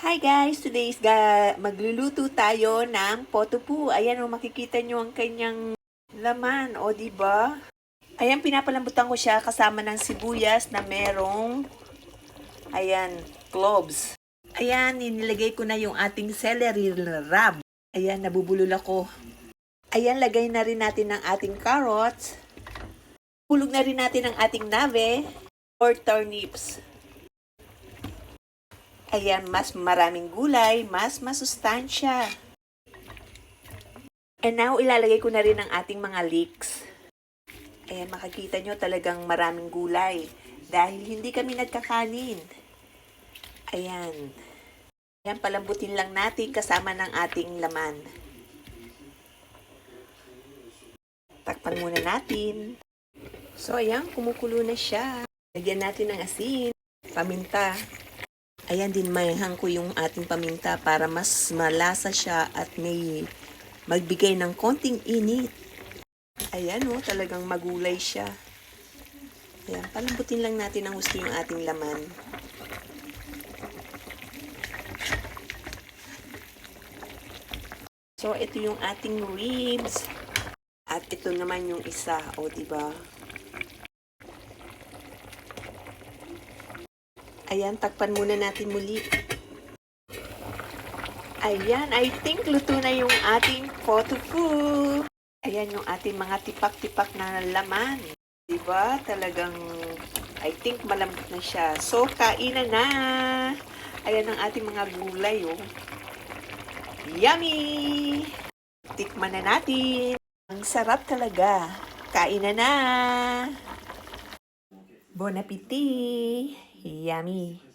Hi guys! Today is magluluto tayo ng potofu. Ayan o, makikita nyo ang kanyang laman. O, diba? Ayan, pinapalambutan ko siya kasama ng sibuyas na merong, ayan, cloves. Ayan, inilagay ko na yung ating celery rub. Ayan, nabubulol ako. Ayan, lagay na rin natin ang ating carrots. Hulog na rin natin ang ating nave or turnips. Ayan, mas maraming gulay, mas masustansya. And now, ilalagay ko na rin ang ating mga leeks. Ayan, makikita nyo talagang maraming gulay. Dahil hindi kami nagkakanin. Ayan. Ayan, palambutin lang natin kasama ng ating laman. Takpan muna natin. So, ayan, kumukulo na siya. Lagyan natin ng asin, paminta. Ayan, dinmayhan ko yung ating paminta para mas malasa siya at may magbigay ng konting init. Ayan o, talagang magulay siya. Ayan, palambutin lang natin ang gusto yung ating laman. So, ito yung ating ribs. At ito naman yung isa, o diba? Ayan, takpan muna natin muli. Ayan, I think luto na yung ating potofu. Ayan yung ating mga tipak-tipak na laman. Diba? Talagang, I think malambot na siya. So, kainan na. Ayan ang ating mga gulay, oh. Yummy! Tikman na natin. Ang sarap talaga. Kainan na. Bon appetit! Yummy!